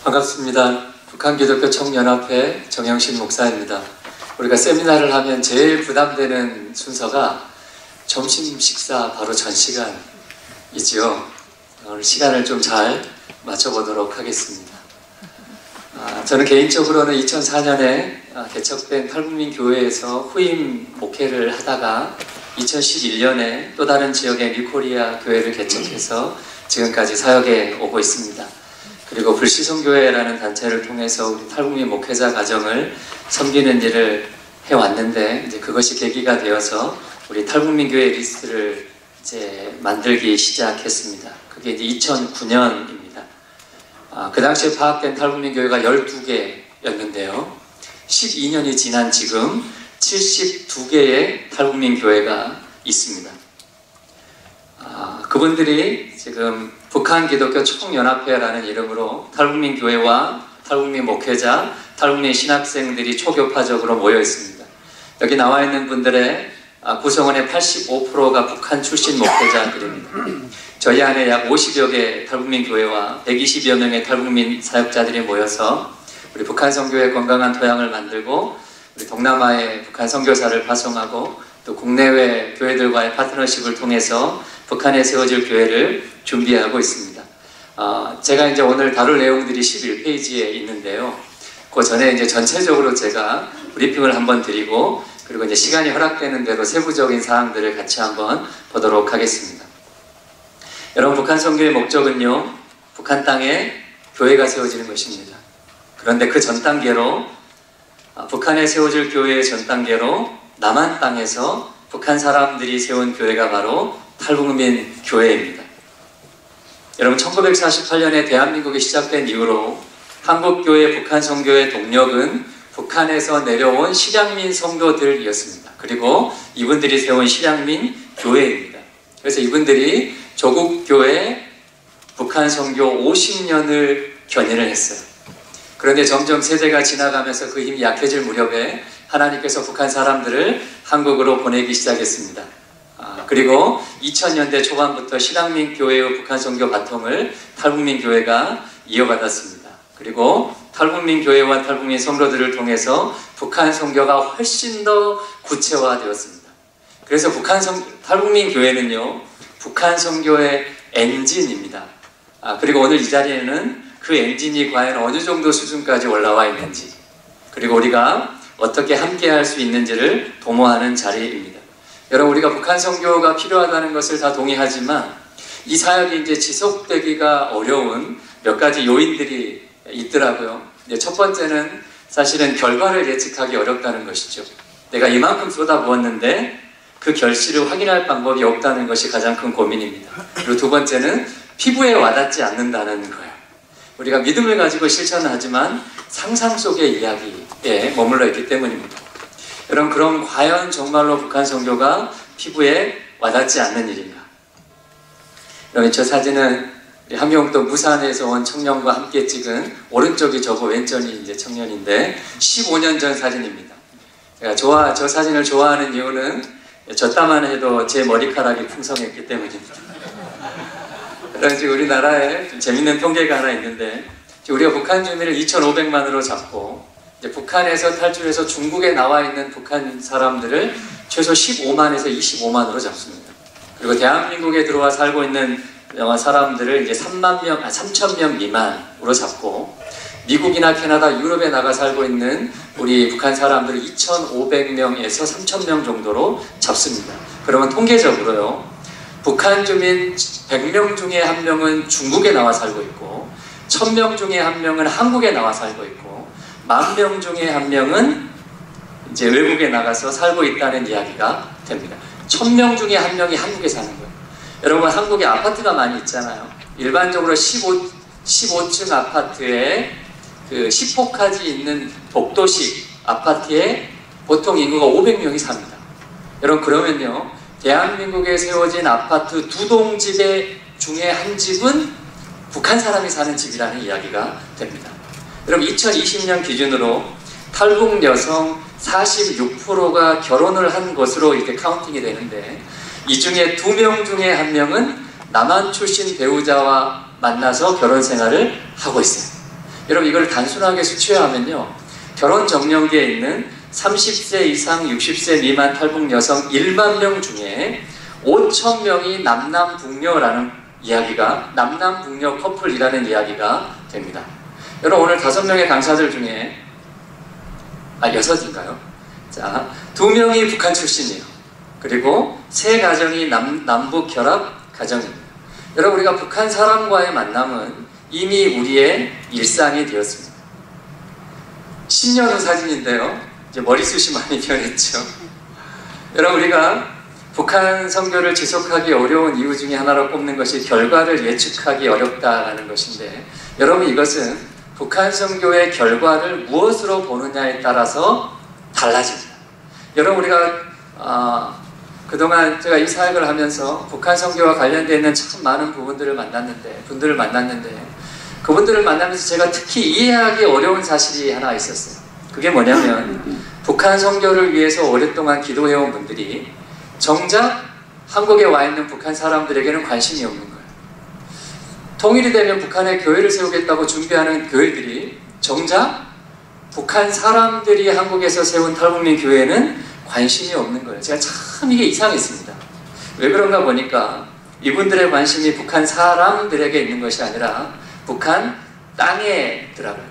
반갑습니다. 북한기독교 총연합회 정영신 목사입니다. 우리가 세미나를 하면 제일 부담되는 순서가 점심 식사 바로 전 시간이지요. 오늘 시간을 좀 잘 맞춰보도록 하겠습니다. 저는 개인적으로는 2004년에 개척된 탈북민 교회에서 후임 목회를 하다가 2011년에 또 다른 지역의 뉴코리아 교회를 개척해서 지금까지 사역에 오고 있습니다. 그리고 불시송교회라는 단체를 통해서 우리 탈북민 목회자 가정을 섬기는 일을 해왔는데, 이제 그것이 계기가 되어서 우리 탈북민 교회 리스트를 이제 만들기 시작했습니다. 그게 이제 2009년입니다. 그 당시에 파악된 탈북민 교회가 12개였는데요. 12년이 지난 지금 72개의 탈북민 교회가 있습니다. 그분들이 지금 북한기독교 총연합회라는 이름으로 탈북민 교회와 탈북민 목회자, 탈북민 신학생들이 초교파적으로 모여 있습니다. 여기 나와 있는 분들의 구성원의 85%가 북한 출신 목회자들입니다. 저희 안에 약 50여 개 탈북민 교회와 120여 명의 탈북민 사역자들이 모여서 우리 북한 선교의 건강한 토양을 만들고 우리 동남아에 북한 선교사를 파송하고 또 국내외 교회들과의 파트너십을 통해서 북한에 세워질 교회를 준비하고 있습니다. 제가 이제 오늘 다룰 내용들이 11페이지에 있는데요. 그 전에 이제 전체적으로 제가 브리핑을 한번 드리고, 그리고 이제 시간이 허락되는 대로 세부적인 사항들을 같이 한번 보도록 하겠습니다. 여러분, 북한 선교의 목적은요, 북한 땅에 교회가 세워지는 것입니다. 그런데 그 전 단계로, 북한에 세워질 교회의 전 단계로 남한 땅에서 북한 사람들이 세운 교회가 바로 탈북민 교회입니다. 여러분, 1948년에 대한민국이 시작된 이후로 한국교회 북한 선교의 동력은 북한에서 내려온 실향민 성도들이었습니다. 그리고 이분들이 세운 실향민 교회입니다. 그래서 이분들이 조국교회 북한 선교 50년을 견인을 했어요. 그런데 점점 세대가 지나가면서 그 힘이 약해질 무렵에 하나님께서 북한 사람들을 한국으로 보내기 시작했습니다. 그리고 2000년대 초반부터 실향민 교회의 북한 선교 바통을 탈북민 교회가 이어받았습니다. 그리고 탈북민 교회와 탈북민 성도들을 통해서 북한 선교가 훨씬 더 구체화되었습니다. 그래서 탈북민 교회는요, 북한 선교의 엔진입니다. 그리고 오늘 이 자리에는 그 엔진이 과연 어느 정도 수준까지 올라와 있는지, 그리고 우리가 어떻게 함께 할 수 있는지를 도모하는 자리입니다. 여러분, 우리가 북한 선교가 필요하다는 것을 다 동의하지만 이 사역이 이제 지속되기가 어려운 몇 가지 요인들이 있더라고요. 첫 번째는 사실은 결과를 예측하기 어렵다는 것이죠. 내가 이만큼 쏟아부었는데 그 결실을 확인할 방법이 없다는 것이 가장 큰 고민입니다. 그리고 두 번째는 피부에 와닿지 않는다는 거예요. 우리가 믿음을 가지고 실천을 하지만 상상 속의 이야기에 머물러 있기 때문입니다. 여러분, 그럼 과연 정말로 북한 선교가 피부에 와닿지 않는 일인가? 여러분, 저 사진은 함경도 무산에서 온 청년과 함께 찍은, 오른쪽이 저고 왼쪽이 이제 청년인데 15년 전 사진입니다. 제가 저 사진을 좋아하는 이유는 저 따만 해도 제 머리카락이 풍성했기 때문입니다. 그래서 우리나라에 좀 재밌는 통계가 하나 있는데, 우리가 북한 주민을 2,500만으로 잡고 이제 북한에서 탈출해서 중국에 나와 있는 북한 사람들을 최소 15만에서 25만으로 잡습니다. 그리고 대한민국에 들어와 살고 있는 사람들을 이제 3,000명 미만으로 잡고, 미국이나 캐나다, 유럽에 나가 살고 있는 우리 북한 사람들을 2,500명에서 3,000명 정도로 잡습니다. 그러면 통계적으로요, 북한 주민 100명 중에 1명은 중국에 나와 살고 있고, 1000명 중에 1명은 한국에 나와 살고 있고, 10,000명 중에 1명은 이제 외국에 나가서 살고 있다는 이야기가 됩니다. 1000명 중에 1명이 한국에 사는 거예요. 여러분, 한국에 아파트가 많이 있잖아요. 일반적으로 15층 아파트에 그 10호까지 있는 복도식 아파트에 보통 인구가 500명이 삽니다. 여러분, 그러면요, 대한민국에 세워진 아파트 2동 집의 중에 한 집은 북한 사람이 사는 집이라는 이야기가 됩니다. 여러분, 2020년 기준으로 탈북 여성 46%가 결혼을 한 것으로 이렇게 카운팅이 되는데, 이 중에 2명 중에 1명은 남한 출신 배우자와 만나서 결혼 생활을 하고 있어요. 여러분 이걸 단순하게 수치화하면요, 결혼 정년기에 있는 30세 이상 60세 미만 탈북 여성 1만 명 중에 5,000명이 남남북녀라는 이야기가, 남남북녀 커플이라는 이야기가 됩니다. 여러분 오늘 5명의 강사들 중에 6인가요? 자, 2명이 북한 출신이에요. 그리고 3가정이 남북 결합 가정입니다. 여러분 우리가 북한 사람과의 만남은 이미 우리의 일상이 되었습니다. 10년 후 사진인데요, 이제 머리숱이 많이 변했죠. 여러분 우리가 북한 선교를 지속하기 어려운 이유 중에 하나로 꼽는 것이 결과를 예측하기 어렵다는 것인데, 여러분 이것은 북한 선교의 결과를 무엇으로 보느냐에 따라서 달라집니다. 여러분 우리가 그동안 제가 이 사역을 하면서 북한 선교와 관련되어 있는 참 많은 분들을 만났는데 그분들을 만나면서 제가 특히 이해하기 어려운 사실이 하나 있었어요. 그게 뭐냐면 북한 선교를 위해서 오랫동안 기도해온 분들이 정작 한국에 와 있는 북한 사람들에게는 관심이 없는 거예요. 통일이 되면 북한에 교회를 세우겠다고 준비하는 교회들이 정작 북한 사람들이 한국에서 세운 탈북민 교회에는 관심이 없는 거예요. 제가 참 이게 이상했습니다. 왜 그런가 보니까 이분들의 관심이 북한 사람들에게 있는 것이 아니라 북한 땅에 있더라고요.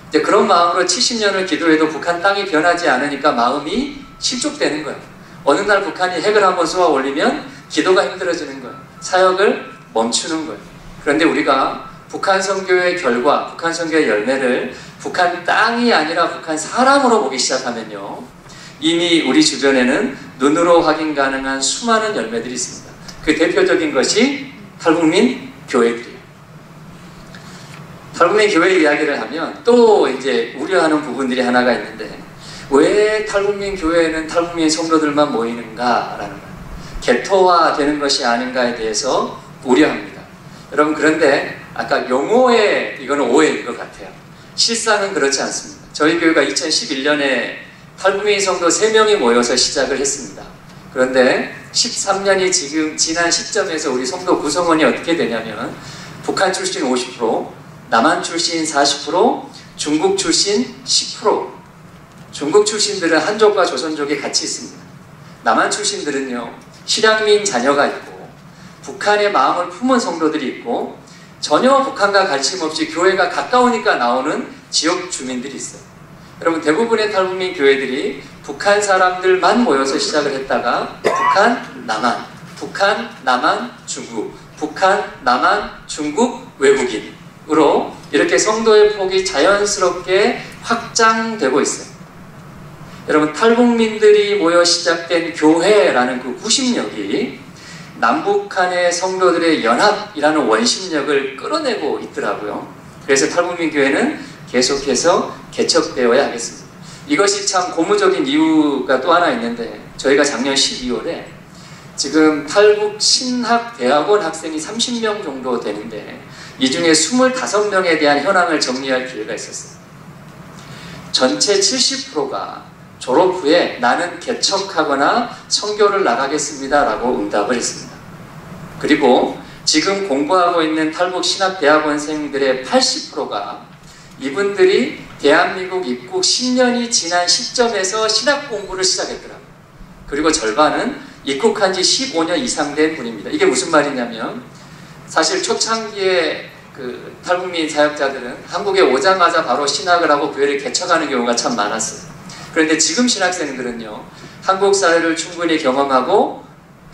이제 그런 마음으로 70년을 기도해도 북한 땅이 변하지 않으니까 마음이 실족되는 거예요. 어느 날 북한이 핵을 한번 쏘아 올리면 기도가 힘들어지는 거예요. 사역을 멈추는 거예요. 그런데 우리가 북한 선교의 결과, 북한 선교의 열매를 북한 땅이 아니라 북한 사람으로 보기 시작하면요, 이미 우리 주변에는 눈으로 확인 가능한 수많은 열매들이 있습니다. 그 대표적인 것이 탈북민 교회들이에요. 탈북민 교회 이야기를 하면 또 이제 우려하는 부분들이 하나가 있는데, 왜 탈북민 교회에는 탈북민 성도들만 모이는가라는 거예요. 개토화되는 것이 아닌가에 대해서 우려합니다. 여러분 그런데 아까 용어에 이거는 오해인 것 같아요. 실상은 그렇지 않습니다. 저희 교회가 2011년에 탈북민 성도 3명이 모여서 시작을 했습니다. 그런데 13년이 지금 지난 시점에서 우리 성도 구성원이 어떻게 되냐면 북한 출신 50%, 남한 출신 40%, 중국 출신 10%. 중국 출신들은 한족과 조선족이 같이 있습니다. 남한 출신들은요, 실향민 자녀가 있고 북한의 마음을 품은 성도들이 있고 전혀 북한과 관심 없이 교회가 가까우니까 나오는 지역 주민들이 있어요. 여러분 대부분의 탈북민 교회들이 북한 사람들만 모여서 시작을 했다가 북한, 남한, 중국, 북한, 남한, 중국, 외국인으로 이렇게 성도의 폭이 자연스럽게 확장되고 있어요. 여러분 탈북민들이 모여 시작된 교회라는 그 구심력이 남북한의 성도들의 연합이라는 원심력을 끌어내고 있더라고요. 그래서 탈북민 교회는 계속해서 개척되어야 하겠습니다. 이것이 참 고무적인 이유가 또 하나 있는데, 저희가 작년 12월에 지금 탈북 신학대학원 학생이 30명 정도 되는데 이 중에 25명에 대한 현황을 정리할 기회가 있었어요. 전체 70%가 졸업 후에 나는 개척하거나 선교를 나가겠습니다 라고 응답을 했습니다. 그리고 지금 공부하고 있는 탈북 신학대학원생들의 80%가 이분들이 대한민국 입국 10년이 지난 시점에서 신학 공부를 시작했더라고요. 그리고 절반은 입국한 지 15년 이상 된 분입니다. 이게 무슨 말이냐면 사실 초창기에 그 탈북민 사역자들은 한국에 오자마자 바로 신학을 하고 교회를 개척하는 경우가 참 많았어요. 그런데 지금 신학생들은요, 한국 사회를 충분히 경험하고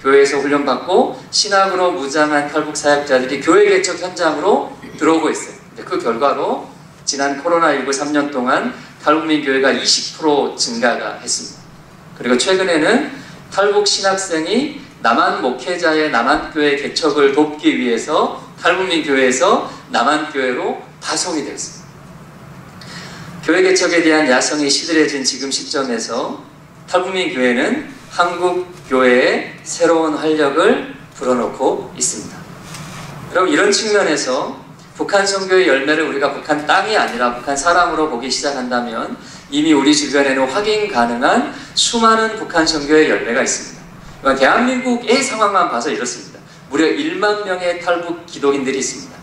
교회에서 훈련받고 신학으로 무장한 탈북 사역자들이 교회 개척 현장으로 들어오고 있어요. 그 결과로 지난 코로나19 3년 동안 탈북민 교회가 20% 증가가 했습니다. 그리고 최근에는 탈북 신학생이 남한 목회자의 남한교회 개척을 돕기 위해서 탈북민 교회에서 남한교회로 파송이 되었습니다. 교회 개척에 대한 야성이 시들해진 지금 시점에서 탈북민 교회는 한국 교회에 새로운 활력을 불어넣고 있습니다. 여러분 이런 측면에서 북한 선교의 열매를 우리가 북한 땅이 아니라 북한 사람으로 보기 시작한다면 이미 우리 주변에는 확인 가능한 수많은 북한 선교의 열매가 있습니다. 대한민국의 상황만 봐서 이렇습니다. 무려 1만 명의 탈북 기독인들이 있습니다.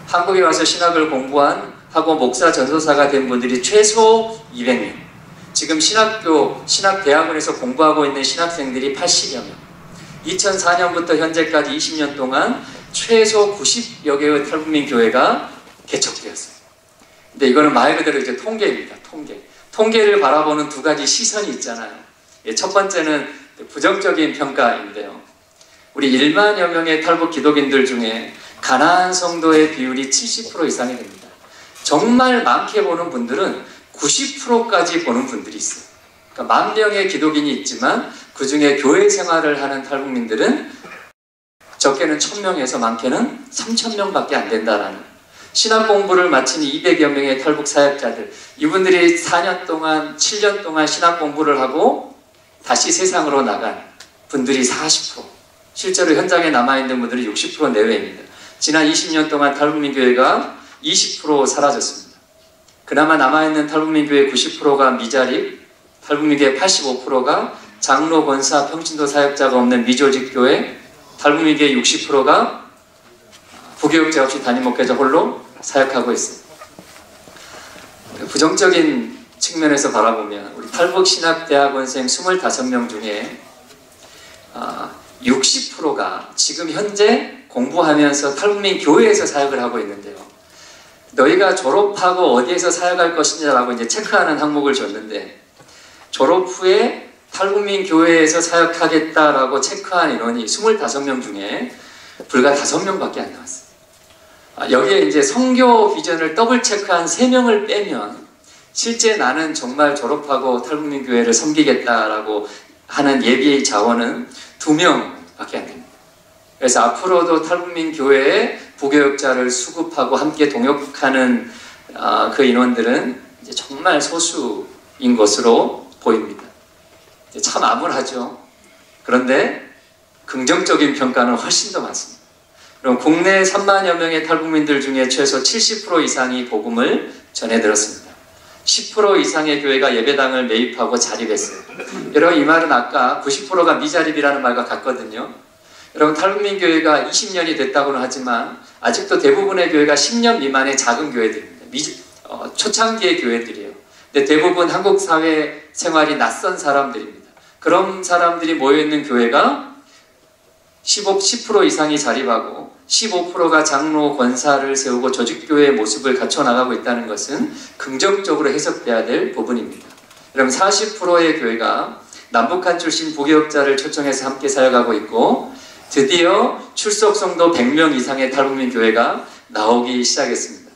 한국에 와서 신학을 공부한 하고 목사 전도사가 된 분들이 최소 200명. 지금 신학대학원에서 공부하고 있는 신학생들이 80여 명. 2004년부터 현재까지 20년 동안 최소 90여 개의 탈북민 교회가 개척되었어요. 근데 이거는 말 그대로 이제 통계입니다. 통계를 바라보는 두 가지 시선이 있잖아요. 첫 번째는 부정적인 평가인데요. 우리 1만여 명의 탈북 기독인들 중에 가나안 성도의 비율이 70% 이상이 됩니다. 정말 많게 보는 분들은 90%까지 보는 분들이 있어요. 그러니까 10,000명의 기독인이 있지만 그 중에 교회 생활을 하는 탈북민들은 적게는 1,000명에서 많게는 3,000명밖에 안 된다라는, 신학 공부를 마친 200여 명의 탈북 사역자들, 이분들이 4년 동안 7년 동안 신학 공부를 하고 다시 세상으로 나간 분들이 40%, 실제로 현장에 남아있는 분들이 60% 내외입니다. 지난 20년 동안 탈북민 교회가 20% 사라졌습니다. 그나마 남아있는 탈북민 교회 90%가 미자립, 탈북민 교회 85%가 장로, 권사, 평신도 사역자가 없는 미조직 교회, 탈북민 교회 60%가 부교육자 없이 담임 목회자 홀로 사역하고 있어요. 부정적인 측면에서 바라보면 우리 탈북신학대학원생 25명 중에 60%가 지금 현재 공부하면서 탈북민 교회에서 사역을 하고 있는데요. 너희가 졸업하고 어디에서 사역할 것이냐라고 이제 체크하는 항목을 줬는데, 졸업 후에 탈북민 교회에서 사역하겠다라고 체크한 인원이 25명 중에 불과 5명밖에 안 나왔어요. 여기에 이제 선교 비전을 더블 체크한 3명을 빼면 실제 나는 정말 졸업하고 탈북민 교회를 섬기겠다라고 하는 예비의 자원은 2명밖에 안 됩니다. 그래서 앞으로도 탈북민 교회에 부교육자를 수급하고 함께 동역하는 그 인원들은 이제 정말 소수인 것으로 보입니다. 참 암울하죠. 그런데 긍정적인 평가는 훨씬 더 많습니다. 그럼 국내 3만여 명의 탈북민들 중에 최소 70% 이상이 복음을 전해들었습니다. 10% 이상의 교회가 예배당을 매입하고 자립했어요. 여러분, 이 말은 아까 90%가 미자립이라는 말과 같거든요. 여러분, 탈북민 교회가 20년이 됐다고는 하지만 아직도 대부분의 교회가 10년 미만의 작은 교회들입니다. 초창기의 교회들이에요. 근데 대부분 한국 사회 생활이 낯선 사람들입니다. 그런 사람들이 모여있는 교회가 10% 이상이 자립하고 15%가 장로, 권사를 세우고 조직교회의 모습을 갖춰나가고 있다는 것은 긍정적으로 해석돼야 될 부분입니다. 여러분, 40%의 교회가 남북한 출신 부교역자를 초청해서 함께 사역하고 있고, 드디어 출석 성도 100명 이상의 탈북민 교회가 나오기 시작했습니다.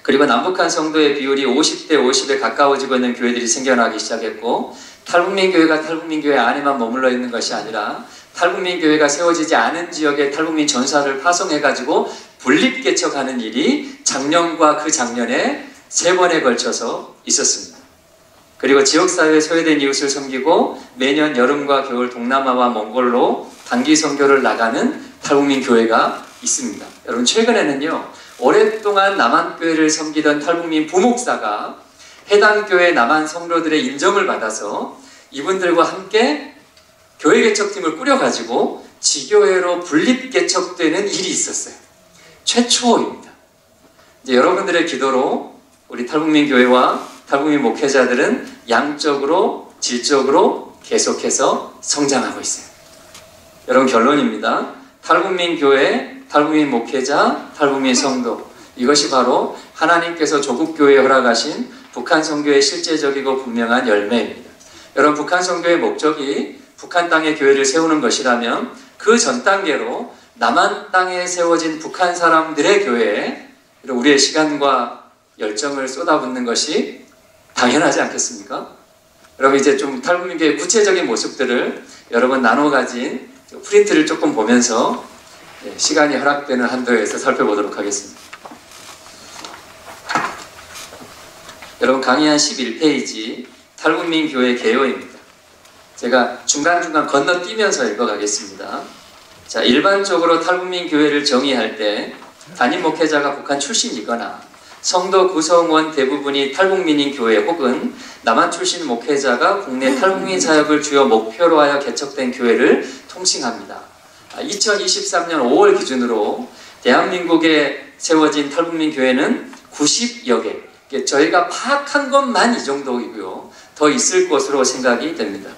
그리고 남북한 성도의 비율이 50대 50에 가까워지고 있는 교회들이 생겨나기 시작했고, 탈북민 교회가 탈북민 교회 안에만 머물러 있는 것이 아니라 탈북민 교회가 세워지지 않은 지역에 탈북민 전사를 파송해가지고 분립개척하는 일이 작년과 그 작년에 3번에 걸쳐서 있었습니다. 그리고 지역사회에 소외된 이웃을 섬기고 매년 여름과 겨울 동남아와 몽골로 단기 선교를 나가는 탈북민 교회가 있습니다. 여러분, 최근에는요, 오랫동안 남한교회를 섬기던 탈북민 부목사가 해당 교회 남한 성도들의 인정을 받아서 이분들과 함께 교회 개척팀을 꾸려가지고 지교회로 분립 개척되는 일이 있었어요. 최초입니다. 이제 여러분들의 기도로 우리 탈북민 교회와 탈북민 목회자들은 양적으로 질적으로 계속해서 성장하고 있어요. 여러분, 결론입니다. 탈북민 교회, 탈북민 목회자, 탈북민 성도, 이것이 바로 하나님께서 조국 교회에 허락하신 북한 선교의 실제적이고 분명한 열매입니다. 여러분, 북한 선교의 목적이 북한 땅에 교회를 세우는 것이라면 그 전 단계로 남한 땅에 세워진 북한 사람들의 교회에 우리의 시간과 열정을 쏟아붓는 것이 당연하지 않겠습니까? 여러분, 이제 좀 탈북민 교회의 구체적인 모습들을 여러분 나눠 가진 프린트를 조금 보면서 시간이 허락되는 한도에서 살펴보도록 하겠습니다. 여러분, 강의 한 11페이지 탈북민 교회 개요입니다. 제가 중간중간 건너뛰면서 읽어가겠습니다. 자, 일반적으로 탈북민 교회를 정의할 때 담임 목회자가 북한 출신이거나 성도 구성원 대부분이 탈북민인 교회 혹은 남한 출신 목회자가 국내 탈북민 사역을 주요 목표로 하여 개척된 교회를 통칭합니다. 2023년 5월 기준으로 대한민국에 세워진 탈북민 교회는 90여 개. 저희가 파악한 것만 이 정도이고요. 더 있을 것으로 생각이 됩니다.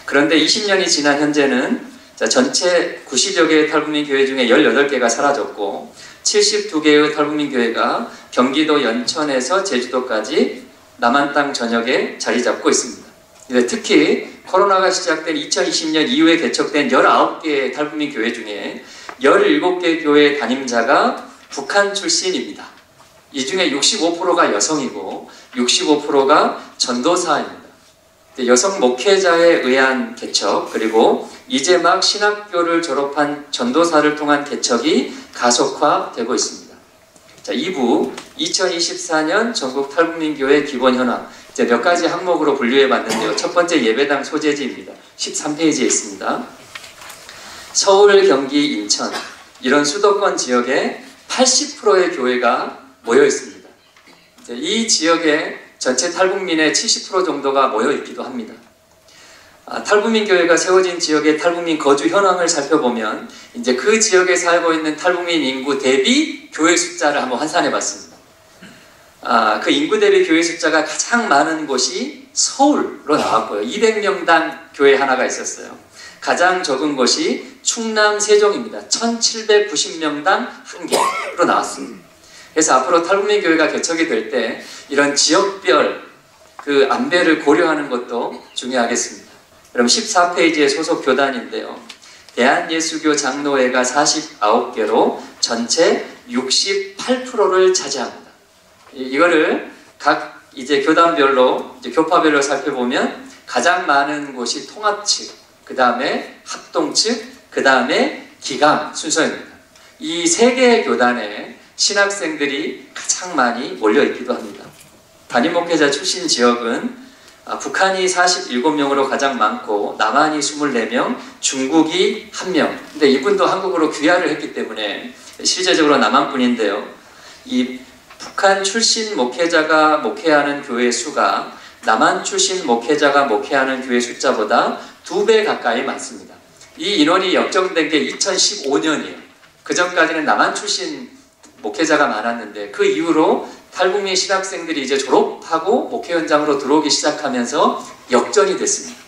그런데 20년이 지난 현재는 전체 90여 개의 탈북민 교회 중에 18개가 사라졌고 72개의 탈북민 교회가 경기도 연천에서 제주도까지 남한 땅 전역에 자리 잡고 있습니다. 특히 코로나가 시작된 2020년 이후에 개척된 19개의 탈북민 교회 중에 17개 교회 담임자가 북한 출신입니다. 이 중에 65%가 여성이고 65%가 전도사입니다. 여성 목회자에 의한 개척, 그리고 이제 막 신학교를 졸업한 전도사를 통한 개척이 가속화되고 있습니다. 자, 2부 2024년 전국 탈북민교회 기본 현황, 이제 몇 가지 항목으로 분류해 봤는데요. 첫 번째 예배당 소재지입니다. 13페이지에 있습니다. 서울, 경기, 인천 이런 수도권 지역에 80%의 교회가 모여 있습니다. 이 지역에 전체 탈북민의 70% 정도가 모여 있기도 합니다. 탈북민 교회가 세워진 지역의 탈북민 거주 현황을 살펴보면 이제 그 지역에 살고 있는 탈북민 인구 대비 교회 숫자를 한번 환산해 봤습니다. 그 인구 대비 교회 숫자가 가장 많은 곳이 서울로 나왔고요. 200명당 교회 하나가 있었어요. 가장 적은 곳이 충남 세종입니다. 1790명당 1개로 나왔습니다. 그래서 앞으로 탈북민 교회가 개척이 될 때 이런 지역별 그 안배를 고려하는 것도 중요하겠습니다. 그럼 14페이지의 소속 교단인데요. 대한예수교 장로회가 49개로 전체 68%를 차지합니다. 이거를 각 이제 교단별로, 이제 교파별로 살펴보면 가장 많은 곳이 통합 측, 그 다음에 합동 측, 그 다음에 기강 순서입니다. 이 세 개의 교단에 신학생들이 가장 많이 몰려있기도 합니다. 담임 목회자 출신 지역은 북한이 47명으로 가장 많고 남한이 24명, 중국이 1명. 근데 이분도 한국으로 귀화를 했기 때문에 실제적으로 남한뿐인데요. 이 북한 출신 목회자가 목회하는 교회 수가 남한 출신 목회자가 목회하는 교회 숫자보다 2배 가까이 많습니다. 이 인원이 역정된 게 2015년이에요. 그 전까지는 남한 출신 목회자가 많았는데 그 이후로 탈북민 신학생들이 이제 졸업하고 목회 현장으로 들어오기 시작하면서 역전이 됐습니다.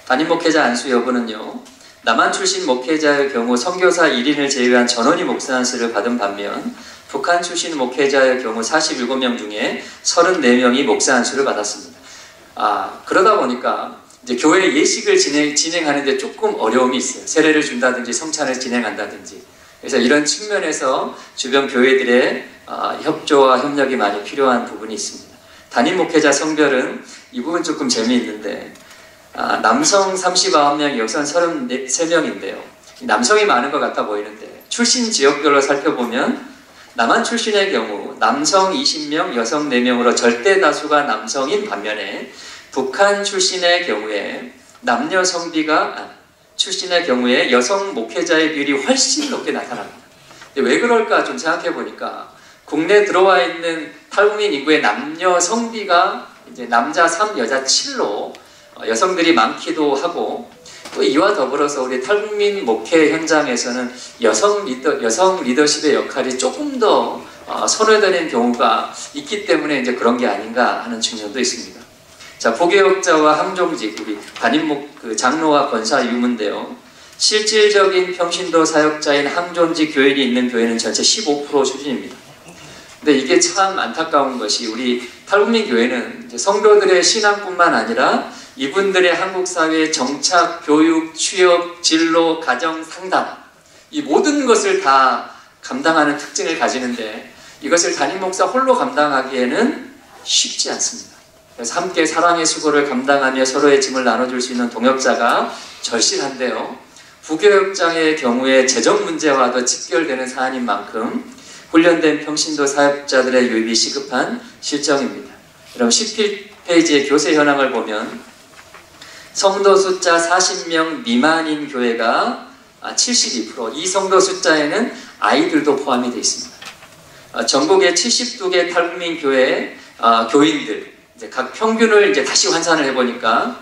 담임 목회자 안수 여부는요. 남한 출신 목회자의 경우 선교사 1인을 제외한 전원이 목사 안수를 받은 반면 북한 출신 목회자의 경우 47명 중에 34명이 목사 안수를 받았습니다. 그러다 보니까 이제 교회 예식을 진행하는데 조금 어려움이 있어요. 세례를 준다든지 성찬을 진행한다든지. 그래서 이런 측면에서 주변 교회들의 협조와 협력이 많이 필요한 부분이 있습니다. 담임 목회자 성별은 이 부분 조금 재미있는데 남성 39명, 여성 33명인데요. 남성이 많은 것 같아 보이는데 출신 지역별로 살펴보면 남한 출신의 경우 남성 20명, 여성 4명으로 절대 다수가 남성인 반면에 북한 출신의 경우에 남녀 성비가 출신의 경우에 여성 목회자의 비율이 훨씬 높게 나타납니다. 왜 그럴까 좀 생각해 보니까 국내 들어와 있는 탈북민 인구의 남녀 성비가 이제 남자 3, 여자 7로 여성들이 많기도 하고 또 이와 더불어서 우리 탈북민 목회 현장에서는 여성 리더십의 역할이 조금 더 선호되는 경우가 있기 때문에 이제 그런 게 아닌가 하는 측면도 있습니다. 자, 부교역자와 항종직, 우리 장로와 권사 유무인데요. 실질적인 평신도 사역자인 항종직 교인이 있는 교회는 전체 15% 수준입니다. 근데 이게 참 안타까운 것이 우리 탈북민 교회는 이제 성도들의 신앙뿐만 아니라 이분들의 한국 사회의 정착, 교육, 취업, 진로, 가정, 상담 이 모든 것을 다 감당하는 특징을 가지는데 이것을 담임 목사 홀로 감당하기에는 쉽지 않습니다. 그래서 함께 사랑의 수고를 감당하며 서로의 짐을 나눠줄 수 있는 동역자가 절실한데요. 부교역장의 경우에 재정 문제와도 직결되는 사안인 만큼 훈련된 평신도 사역자들의 유입이 시급한 실정입니다. 그럼 11페이지의 교세 현황을 보면 성도 숫자 40명 미만인 교회가 72%, 이 성도 숫자에는 아이들도 포함이 되어 있습니다. 전국의 72개 탈북민 교회 교인들 이제 각 평균을 이제 다시 환산을 해보니까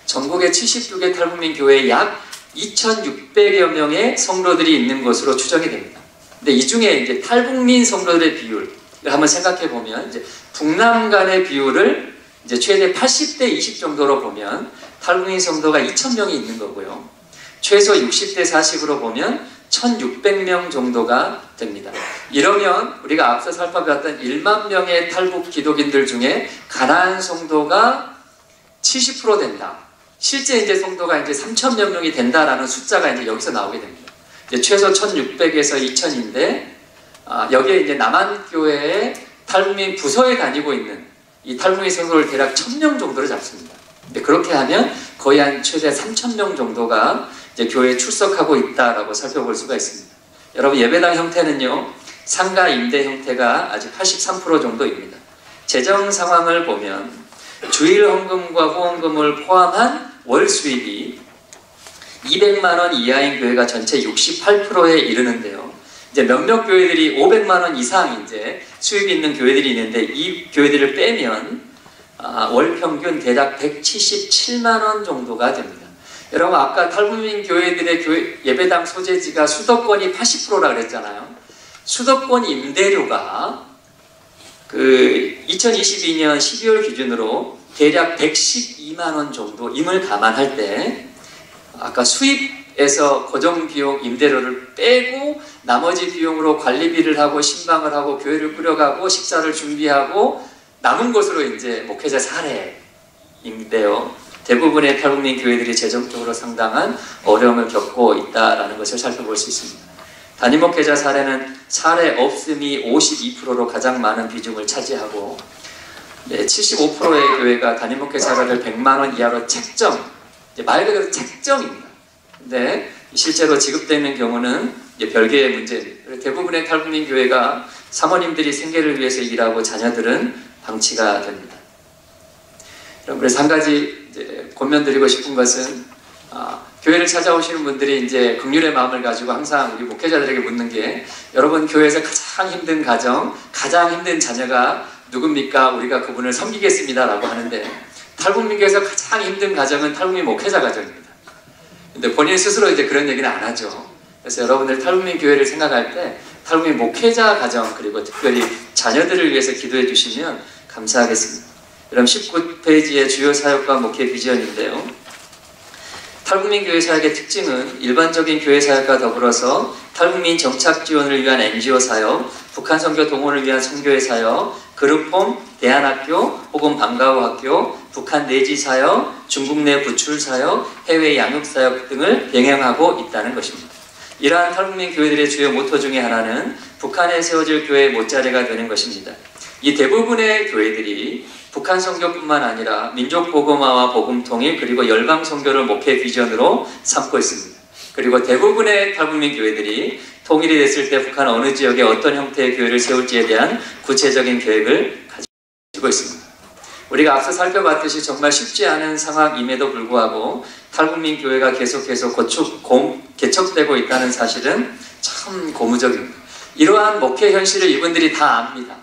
전국의 72개 탈북민 교회에 약 2,600여 명의 성도들이 있는 것으로 추정이 됩니다. 근데 이 중에 이제 탈북민 성도들의 비율, 한번 생각해 보면 이제 북남 간의 비율을 이제 최대 80대 20 정도로 보면 탈북민 성도가 2,000명이 있는 거고요. 최소 60대 40으로 보면 1,600명 정도가 됩니다. 이러면 우리가 앞서 살펴봤던 1만 명의 탈북 기독인들 중에 가나안 성도가 70% 된다. 실제 이제 성도가 이제 3,000여 명이 된다라는 숫자가 이제 여기서 나오게 됩니다. 이제 최소 1,600에서 2,000인데 여기에 이제 남한교회의 탈북민 부서에 다니고 있는 이 탈북민 성도를 대략 1,000명 정도로 잡습니다. 그렇게 하면 거의 한 최대 3,000명 정도가 이제 교회에 출석하고 있다라고 살펴볼 수가 있습니다. 여러분 예배당 형태는요, 상가 임대 형태가 아직 83% 정도입니다. 재정 상황을 보면 주일 헌금과 후원금을 포함한 월 수입이 200만 원 이하인 교회가 전체 68%에 이르는데요. 이제 몇몇 교회들이 500만 원 이상 이제 수입이 있는 교회들이 있는데 이 교회들을 빼면 월 평균 대략 177만 원 정도가 됩니다. 여러분 아까 탈북민 교회들의 예배당 소재지가 수도권이 80%라 그랬잖아요. 수도권 임대료가 2022년 12월 기준으로 대략 112만 원 정도임을 감안할 때 아까 수입에서 고정비용 임대료를 빼고 나머지 비용으로 관리비를 하고 신방을 하고 교회를 꾸려가고 식사를 준비하고 남은 것으로 이제 목회자 사례인데요. 대부분의 탈북민 교회들이 재정적으로 상당한 어려움을 겪고 있다는 것을 살펴볼 수 있습니다. 단임 목회자 사례는 사례 없음이 52%로 가장 많은 비중을 차지하고 75%의 교회가 단임 목회자를 100만 원 이하로 책정, 말 그대로 책정입니다. 근데 실제로 지급되는 경우는 별개의 문제입니다. 대부분의 탈북민 교회가 사모님들이 생계를 위해서 일하고 자녀들은 방치가 됩니다. 그래서 한 가지 권면드리고 싶은 것은 교회를 찾아오시는 분들이 이제 긍휼의 마음을 가지고 항상 우리 목회자들에게 묻는 게 여러분 교회에서 가장 힘든 가정, 가장 힘든 자녀가 누굽니까? 우리가 그분을 섬기겠습니다 라고 하는데 탈북민교회에서 가장 힘든 가정은 탈북민 목회자 가정입니다. 근데 본인 스스로 이제 그런 얘기는 안 하죠. 그래서 여러분들 탈북민 교회를 생각할 때 탈북민 목회자 가정 그리고 특별히 자녀들을 위해서 기도해 주시면 감사하겠습니다. 그럼 19페이지의 주요 사역과 목회 비전인데요. 탈북민 교회 사역의 특징은 일반적인 교회 사역과 더불어서 탈북민 정착 지원을 위한 NGO 사역, 북한 선교 동원을 위한 선교회 사역, 그룹홈, 대안학교 혹은 방과후 학교, 북한 내지 사역, 중국 내 구출 사역, 해외 양육 사역 등을 병행하고 있다는 것입니다. 이러한 탈북민 교회들의 주요 모토 중에 하나는 북한에 세워질 교회의 못자리가 되는 것입니다. 이 대부분의 교회들이 북한 선교뿐만 아니라 민족 복음화와 복음 통일 그리고 열방 선교를 목회 비전으로 삼고 있습니다. 그리고 대부분의 탈북민 교회들이 통일이 됐을 때 북한 어느 지역에 어떤 형태의 교회를 세울지에 대한 구체적인 계획을 가지고 있습니다. 우리가 앞서 살펴봤듯이 정말 쉽지 않은 상황임에도 불구하고 탈북민 교회가 계속해서 개척되고 있다는 사실은 참 고무적입니다. 이러한 목회 현실을 이분들이 다 압니다.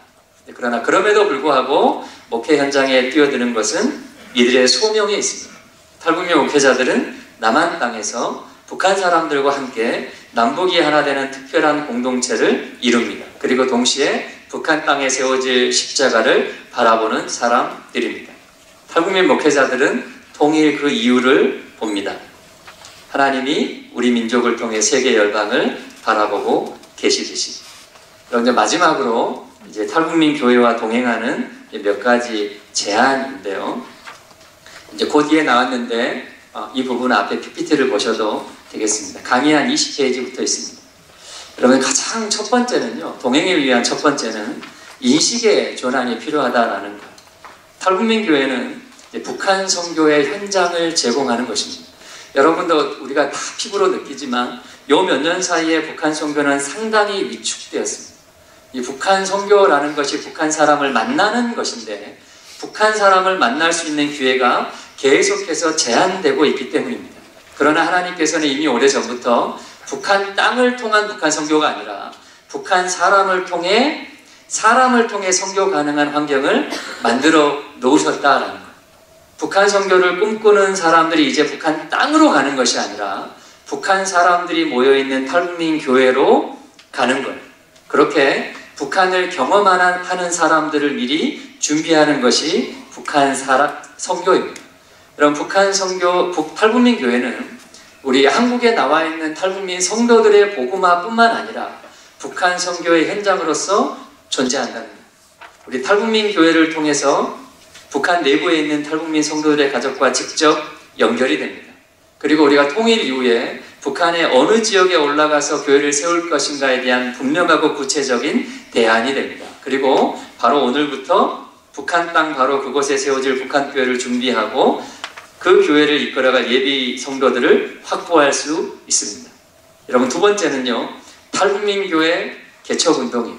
그러나 그럼에도 불구하고 목회 현장에 뛰어드는 것은 이들의 소명에 있습니다. 탈북민 목회자들은 남한 땅에서 북한 사람들과 함께 남북이 하나 되는 특별한 공동체를 이룹니다. 그리고 동시에 북한 땅에 세워질 십자가를 바라보는 사람들입니다. 탈북민 목회자들은 통일 그 이유를 봅니다. 하나님이 우리 민족을 통해 세계 열방을 바라보고 계시듯이. 그런데 마지막으로 이제 탈북민 교회와 동행하는 몇 가지 제안인데요. 이제 그 뒤에 나왔는데 이 부분 앞에 PPT를 보셔도 되겠습니다. 강의 한 20페이지부터 있습니다. 그러면 가장 첫 번째는요. 동행을 위한 첫 번째는 인식의 전환이 필요하다라는 것. 탈북민 교회는 북한 선교의 현장을 제공하는 것입니다. 여러분도 우리가 다 피부로 느끼지만 요 몇 년 사이에 북한 선교는 상당히 위축되었습니다. 이 북한 선교라는 것이 북한 사람을 만나는 것인데 북한 사람을 만날 수 있는 기회가 계속해서 제한되고 있기 때문입니다. 그러나 하나님께서는 이미 오래전부터 북한 땅을 통한 북한 선교가 아니라 북한 사람을 통해 선교 가능한 환경을 만들어 놓으셨다라는 거예요. 북한 선교를 꿈꾸는 사람들이 이제 북한 땅으로 가는 것이 아니라 북한 사람들이 모여있는 탈북민 교회로 가는 거예요. 그렇게 북한을 경험하는 사람들을 미리 준비하는 것이 북한 선교입니다. 그럼 북한 선교, 탈북민 교회는 우리 한국에 나와 있는 탈북민 성도들의 복음화뿐만 아니라 북한 선교의 현장으로서 존재한답니다. 우리 탈북민 교회를 통해서 북한 내부에 있는 탈북민 성도들의 가족과 직접 연결이 됩니다. 그리고 우리가 통일 이후에 북한의 어느 지역에 올라가서 교회를 세울 것인가에 대한 분명하고 구체적인 대안이 됩니다. 그리고 바로 오늘부터 북한 땅 바로 그곳에 세워질 북한 교회를 준비하고 그 교회를 이끌어갈 예비 성도들을 확보할 수 있습니다. 여러분, 두 번째는요, 탈북민 교회 개척운동이에요.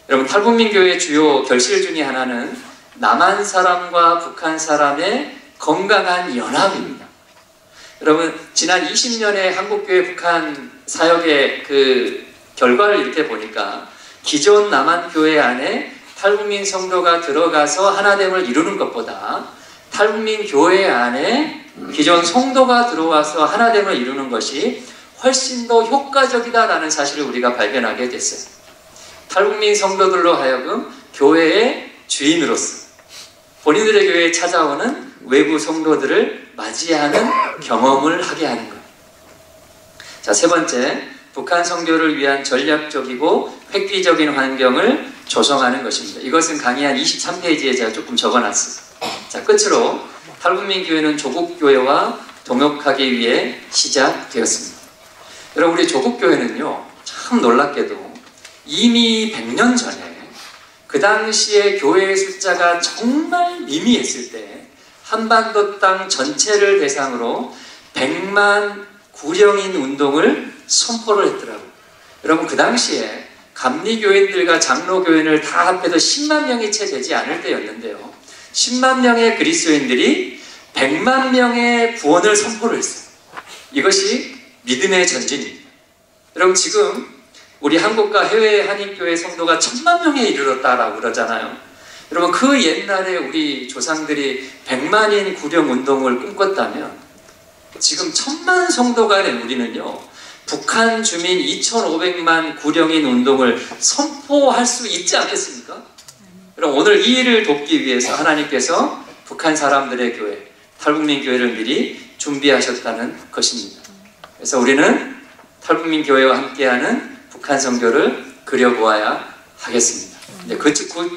여러분, 탈북민 교회의 주요 결실 중에 하나는 남한 사람과 북한 사람의 건강한 연합입니다. 여러분, 지난 20년의 한국교회 북한 사역의 그 결과를 이렇게 보니까 기존 남한교회 안에 탈북민 성도가 들어가서 하나됨을 이루는 것보다 탈북민 교회 안에 기존 성도가 들어와서 하나됨을 이루는 것이 훨씬 더 효과적이다라는 사실을 우리가 발견하게 됐어요. 탈북민 성도들로 하여금 교회의 주인으로서 본인들의 교회에 찾아오는 외부 성도들을 맞이하는 경험을 하게 하는 거예요. 자, 세 번째, 북한 선교를 위한 전략적이고 획기적인 환경을 조성하는 것입니다. 이것은 강의 한 23페이지에 제가 조금 적어놨어요. 자, 끝으로 탈북민 교회는 조국 교회와 동역하기 위해 시작되었습니다. 여러분, 우리 조국 교회는요, 참 놀랍게도 이미 100년 전에 그 당시에 교회의 숫자가 정말 미미했을 때 한반도 땅 전체를 대상으로 100만 구령인 운동을 선포를 했더라고요. 여러분, 그 당시에 감리교인들과 장로교인을 다 합해도 10만 명이 채 되지 않을 때였는데요. 10만 명의 그리스도인들이 100만 명의 구원을 선포를 했어요. 이것이 믿음의 전진입니다. 여러분, 지금 우리 한국과 해외 한인교회 성도가 1000만 명에 이르렀다라고 그러잖아요. 여러분, 그 옛날에 우리 조상들이 100만인 구령 운동을 꿈꿨다면 지금 1000만 성도가 된 우리는요, 북한 주민 2500만 구령인 운동을 선포할 수 있지 않겠습니까? 그럼 오늘 이 일을 돕기 위해서 하나님께서 북한 사람들의 교회, 탈북민 교회를 미리 준비하셨다는 것입니다. 그래서 우리는 탈북민 교회와 함께하는 북한 선교를 그려보아야 하겠습니다.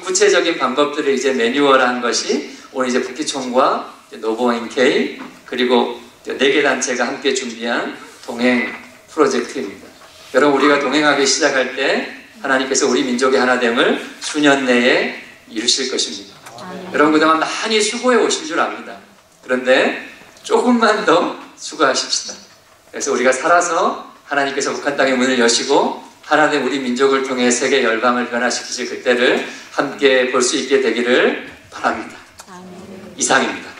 구체적인 방법들을 이제 매뉴얼한 것이 오늘 이제 북기총과 노보인K 그리고 4개 단체가 함께 준비한 동행 프로젝트입니다. 여러분, 우리가 동행하기 시작할 때 하나님께서 우리 민족의 하나됨을 수년 내에 이루실 것입니다. 여러분, 그동안 많이 수고해 오신 줄 압니다. 그런데 조금만 더 수고하십시다. 그래서 우리가 살아서 하나님께서 북한 땅의 문을 여시고 하나님 우리 민족을 통해 세계 열방을 변화시키실 그때를 함께 볼 수 있게 되기를 바랍니다. 이상입니다.